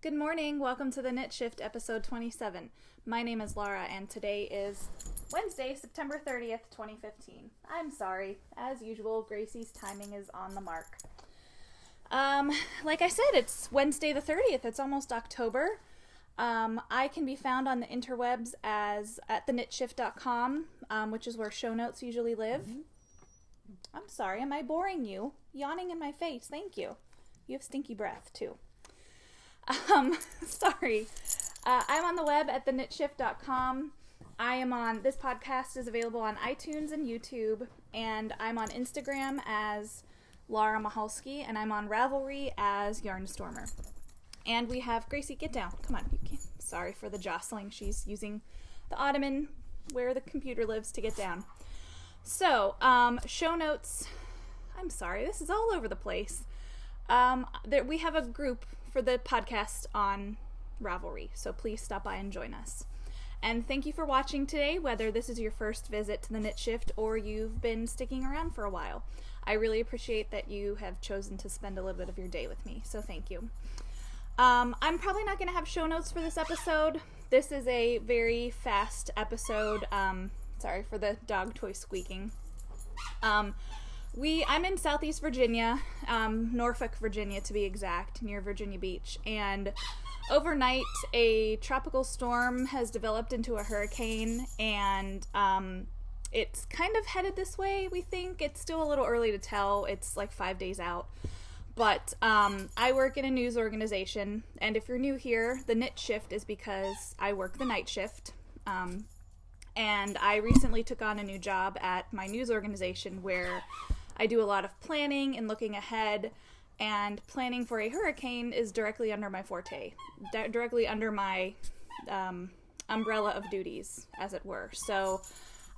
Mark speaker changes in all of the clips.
Speaker 1: Good morning. Welcome to the Knit Shift episode 27. My name is Laura and today is Wednesday, September 30th, 2015. I'm sorry. As usual, Gracie's timing is on the mark. Like I said, it's Wednesday the 30th. It's almost October. I can be found on the interwebs as at thenitshift.com, which is where show notes usually live. I'm sorry. Am I boring you? Yawning in my face. Thank you. You have stinky breath, too. Sorry. I'm on the web at thenitshift.com. This podcast is available on iTunes and YouTube, and I'm on Instagram as Laura Mahalski, and I'm on Ravelry as Yarnstormer. And we have Gracie, get down. Come on. Sorry for the jostling. She's using the ottoman where the computer lives to get down. So, show notes. I'm sorry, this is all over the place. We have a group for the podcast on Ravelry, so please stop by and join us. And thank you for watching today, whether this is your first visit to the Knit Shift or you've been sticking around for a while. I really appreciate that you have chosen to spend a little bit of your day with me, so thank you. I'm probably not going to have show notes for this episode. This is a very fast episode. Sorry for the dog toy squeaking. I'm in Southeast Virginia, Norfolk, Virginia to be exact, near Virginia Beach, and overnight a tropical storm has developed into a hurricane, and it's kind of headed this way, we think. It's still a little early to tell. It's like 5 days out. But I work in a news organization, and if you're new here, the Knit Shift is because I work the night shift. And I recently took on a new job at my news organization where I do a lot of planning and looking ahead, and planning for a hurricane is directly under my forte, directly under my umbrella of duties, as it were. So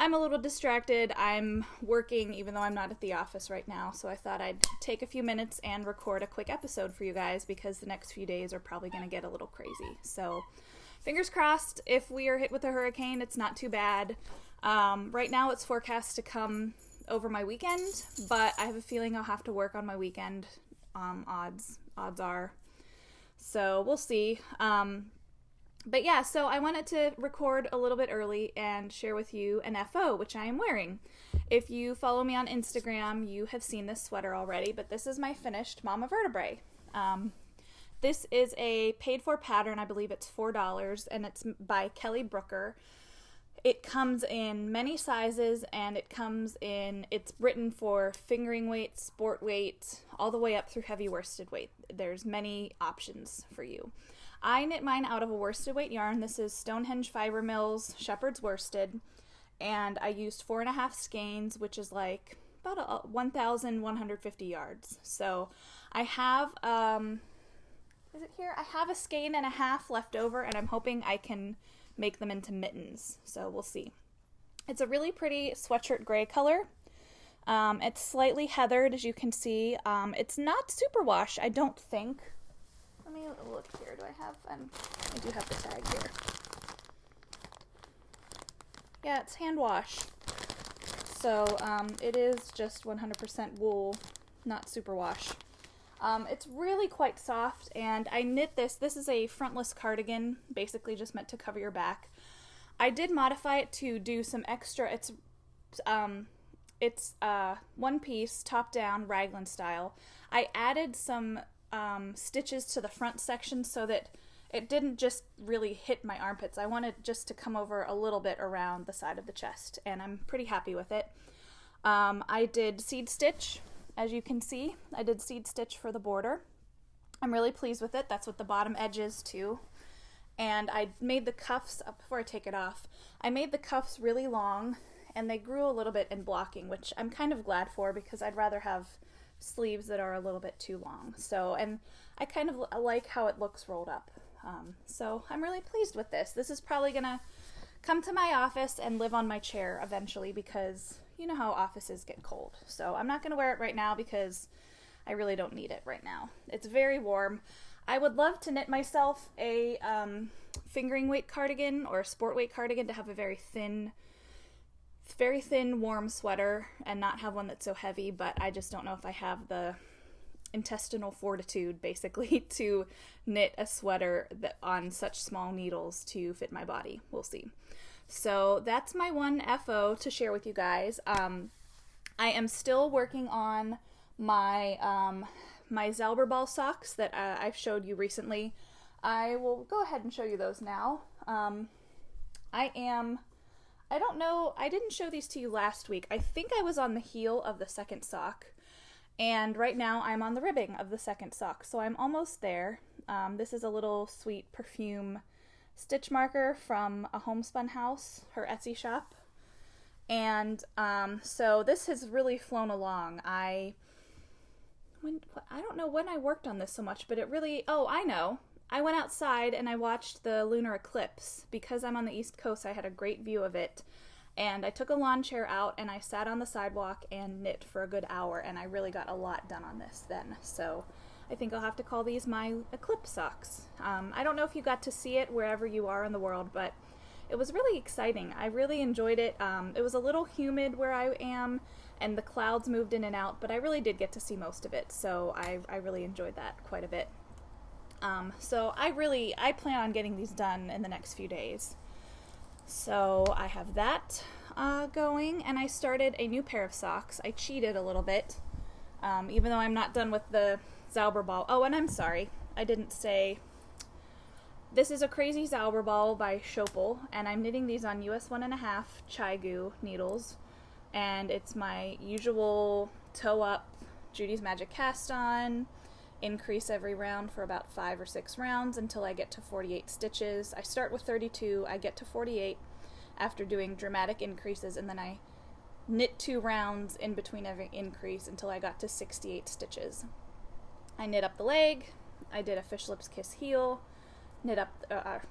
Speaker 1: I'm a little distracted. I'm working even though I'm not at the office right now, so I thought I'd take a few minutes and record a quick episode for you guys because the next few days are probably going to get a little crazy. So fingers crossed, if we are hit with a hurricane, it's not too bad. Right now it's forecast to come over my weekend, but I have a feeling I'll have to work on my weekend, odds are. So we'll see. But yeah, so I wanted to record a little bit early and share with you an FO, which I am wearing. If you follow me on Instagram, you have seen this sweater already, but this is my finished Mama Vertebrae. This is a paid-for pattern. I believe it's $4, and it's by Kelly Brooker. It comes in many sizes, and it's written for fingering weight, sport weight, all the way up through heavy worsted weight. There's many options for you. I knit mine out of a worsted weight yarn. This is Stonehenge Fiber Mills Shepherd's Worsted, and I used 4.5 skeins, which is like about 1,150 yards. So I have, is it here? I have a skein and a half left over, and I'm hoping I can make them into mittens, so we'll see. It's a really pretty sweatshirt gray color. It's slightly heathered, as you can see. It's not superwash, I don't think. Let me look here. I do have the tag here. Yeah, it's hand wash. So, it is just 100% wool, not superwash. It's really quite soft, and I knit this. This is a frontless cardigan, basically just meant to cover your back. I did modify it to do some extra. It's one piece, top down, raglan style. I added some stitches to the front section so that it didn't just really hit my armpits. I wanted just to come over a little bit around the side of the chest, and I'm pretty happy with it. I did seed stitch. As you can see, I did seed stitch for the border. I'm really pleased with it. That's what the bottom edge is too. And I made the cuffs, before I take it off, I made the cuffs really long, and they grew a little bit in blocking, which I'm kind of glad for because I'd rather have sleeves that are a little bit too long. So, and I kind of like how it looks rolled up. So I'm really pleased with this. This is probably gonna come to my office and live on my chair eventually because you know how offices get cold. So I'm not going to wear it right now because I really don't need it right now. It's very warm. I would love to knit myself a fingering weight cardigan or a sport weight cardigan to have a very thin, warm sweater and not have one that's so heavy, but I just don't know if I have the intestinal fortitude, basically, to knit a sweater on such small needles to fit my body. We'll see. So that's my one FO to share with you guys. I am still working on my my Zauberball socks that I've showed you recently. I will go ahead and show you those now. I don't know, I didn't show these to you last week. I think I was on the heel of the second sock, and right now I'm on the ribbing of the second sock, so I'm almost there. This is a little sweet perfume stitch marker from a homespun house, her Etsy shop. And so this has really flown along. I don't know when I worked on this so much, but it really, oh, I know. I went outside and I watched the lunar eclipse. Because I'm on the East Coast, I had a great view of it. And I took a lawn chair out and I sat on the sidewalk and knit for a good hour, and I really got a lot done on this then. So I think I'll have to call these my eclipse socks. I don't know if you got to see it wherever you are in the world, but it was really exciting. I really enjoyed it. It was a little humid where I am, and the clouds moved in and out, but I really did get to see most of it, so I really enjoyed that quite a bit. So I plan on getting these done in the next few days. So I have that going, and I started a new pair of socks. I cheated a little bit, even though I'm not done with the Zauberball. Oh, and I'm sorry, I didn't say. This is a Crazy Zauberball by Schopel, and I'm knitting these on US 1.5 Chai-Gu needles, and it's my usual toe up Judy's Magic cast on, increase every round for about 5 or 6 rounds until I get to 48 stitches. I start with 32, I get to 48 after doing dramatic increases, and then I knit 2 rounds in between every increase until I got to 68 stitches. I knit up the leg, I did a fish lips kiss heel, knit up,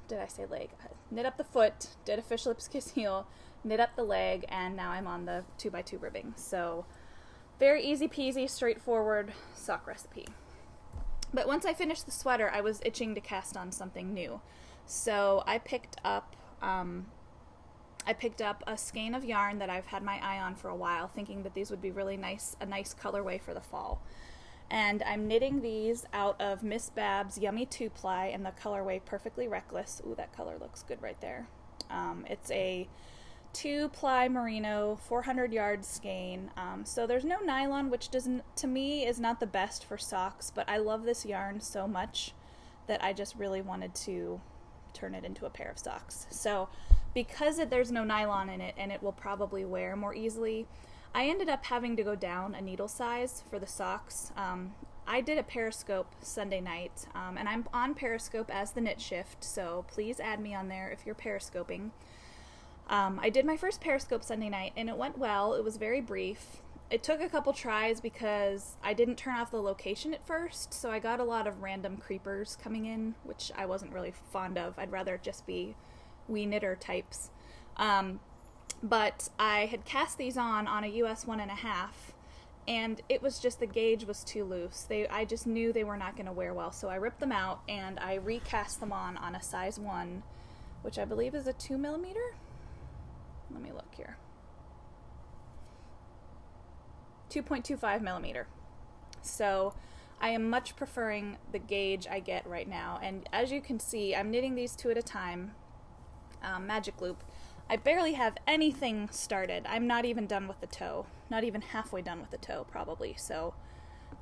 Speaker 1: did I say leg? Knit up the foot, did a fish lips kiss heel, knit up the leg, and now I'm on the 2x2 ribbing. So very easy peasy, straightforward sock recipe. But once I finished the sweater, I was itching to cast on something new. So I picked up a skein of yarn that I've had my eye on for a while, thinking that these would be really nice, a nice colorway for the fall. And I'm knitting these out of Miss Bab's Yummy 2-ply in the colorway Perfectly Reckless. Ooh, that color looks good right there. It's a 2-ply merino 400-yard skein. So there's no nylon, which to me is not the best for socks, but I love this yarn so much that I just really wanted to turn it into a pair of socks. So because there's no nylon in it and it will probably wear more easily, I ended up having to go down a needle size for the socks. I did a Periscope Sunday night, and I'm on Periscope as the Knit Shift, so please add me on there if you're Periscoping. I did my first Periscope Sunday night, and it went well. It was very brief. It took a couple tries because I didn't turn off the location at first, so I got a lot of random creepers coming in, which I wasn't really fond of. I'd rather it just be wee knitter types. But I had cast these on a US 1.5, and it was just, the gauge was too loose. I just knew they were not going to wear well, so I ripped them out and I recast them on a size 1, which I believe is a 2mm. Let me look here. 2.25 millimeter. So I am much preferring the gauge I get right now, and as you can see, I'm knitting these 2 at a time, magic loop. I barely have anything started. I'm not even done with the toe. Not even halfway done with the toe, probably. So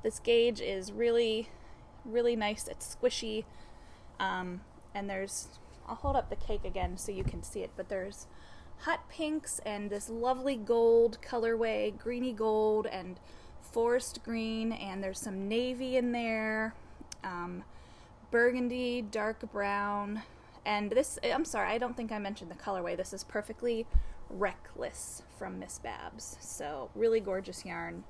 Speaker 1: this gauge is really, really nice. It's squishy. And I'll hold up the cake again so you can see it, but there's hot pinks and this lovely gold colorway, greeny gold and forest green, and there's some navy in there, burgundy, dark brown. And this, I'm sorry, I don't think I mentioned the colorway. This is Perfectly Reckless from Miss Babs. So really gorgeous yarn.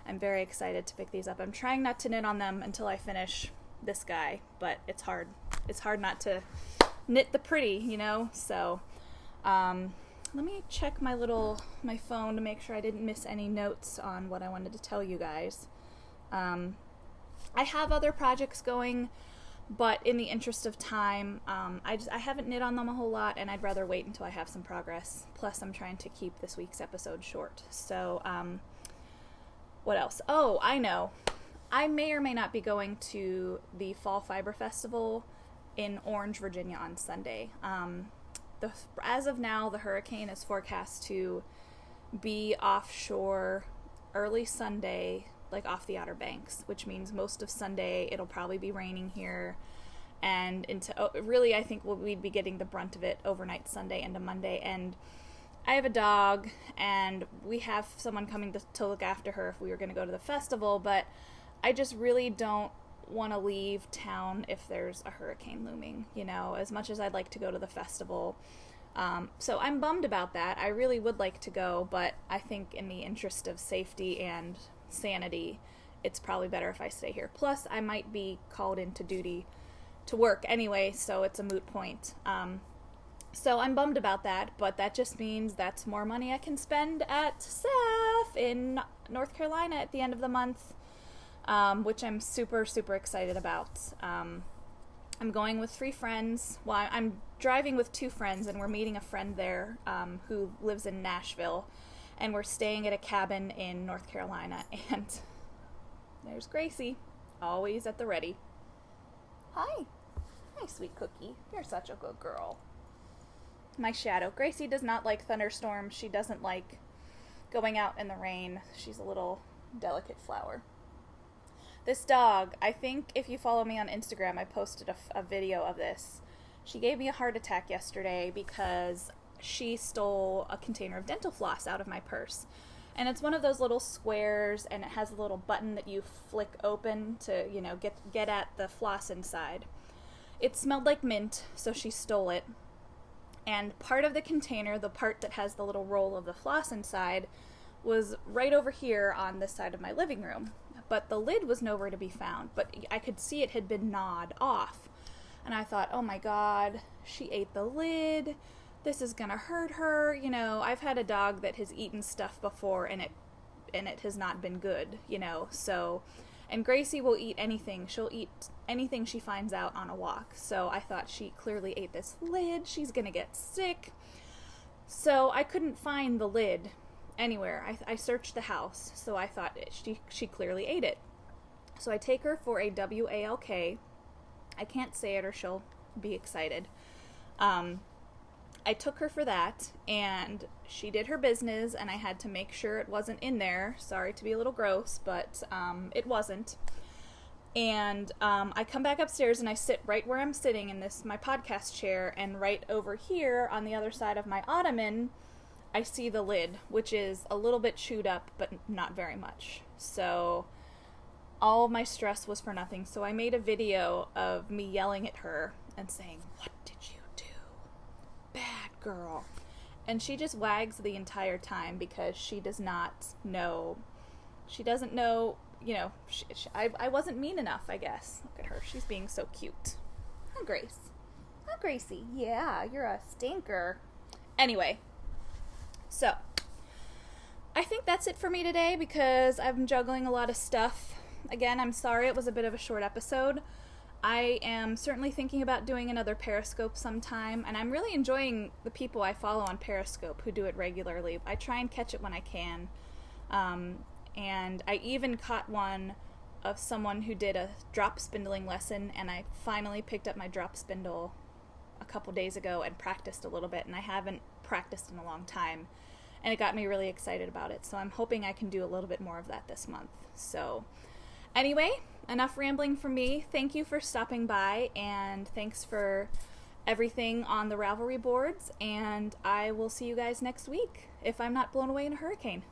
Speaker 1: I'm very excited to pick these up. I'm trying not to knit on them until I finish this guy, but it's hard. It's hard not to knit the pretty, you know? So let me check my phone to make sure I didn't miss any notes on what I wanted to tell you guys. I have other projects going, but in the interest of time, I haven't knit on them a whole lot, and I'd rather wait until I have some progress. Plus, I'm trying to keep this week's episode short. So, what else? Oh, I know. I may or may not be going to the Fall Fiber Festival in Orange, Virginia on Sunday. As of now, the hurricane is forecast to be offshore early Sunday, like off the Outer Banks, which means most of Sunday it'll probably be raining here, and really I think we'd be getting the brunt of it overnight Sunday into Monday. And I have a dog, and we have someone coming to look after her if we were going to go to the festival, but I just really don't want to leave town if there's a hurricane looming, as much as I'd like to go to the festival. So I'm bummed about that. I really would like to go, but I think in the interest of safety and sanity, it's probably better if I stay here. Plus, I might be called into duty to work anyway, so it's a moot point. So I'm bummed about that, but that just means that's more money I can spend at SAF in North Carolina at the end of the month. Which I'm super, super excited about. I'm going with 3 friends. Well, I'm driving with 2 friends, and we're meeting a friend there who lives in Nashville, and we're staying at a cabin in North Carolina. And there's Gracie, always at the ready. Hi, sweet cookie. You're such a good girl. My shadow. Gracie does not like thunderstorms. She doesn't like going out in the rain. She's a little delicate flower. This dog, I think if you follow me on Instagram, I posted a video of this. She gave me a heart attack yesterday because she stole a container of dental floss out of my purse. And it's one of those little squares, and it has a little button that you flick open to, get at the floss inside. It smelled like mint, so she stole it. And part of the container, the part that has the little roll of the floss inside, was right over here on this side of my living room. But the lid was nowhere to be found, but I could see it had been gnawed off. And I thought, oh my God, she ate the lid. This is gonna hurt her. I've had a dog that has eaten stuff before, and it has not been good, so, and Gracie will eat anything. She'll eat anything she finds out on a walk. So I thought she clearly ate this lid. She's gonna get sick. So I couldn't find the lid anywhere. I searched the house, so I thought she clearly ate it. So I take her for a WALK. I can't say it or she'll be excited. I took her for that, and she did her business, and I had to make sure it wasn't in there. Sorry to be a little gross, but it wasn't. And I come back upstairs, and I sit right where I'm sitting in my podcast chair, and right over here on the other side of my ottoman, I see the lid, which is a little bit chewed up, but not very much. So all of my stress was for nothing. So I made a video of me yelling at her and saying, "What did you do? Bad girl." And she just wags the entire time because she does not know. She doesn't know, I wasn't mean enough, I guess. Look at her. She's being so cute. Hi, Grace. Hi, Gracie. Yeah, you're a stinker. Anyway. So, I think that's it for me today because I'm juggling a lot of stuff. Again, I'm sorry it was a bit of a short episode. I am certainly thinking about doing another Periscope sometime, and I'm really enjoying the people I follow on Periscope who do it regularly. I try and catch it when I can. And I even caught one of someone who did a drop spindling lesson, and I finally picked up my drop spindle a couple days ago and practiced a little bit, and I haven't practiced in a long time, and it got me really excited about it. So I'm hoping I can do a little bit more of that this month. So anyway, enough rambling from me. Thank you for stopping by, and thanks for everything on the Ravelry boards, and I will see you guys next week if I'm not blown away in a hurricane.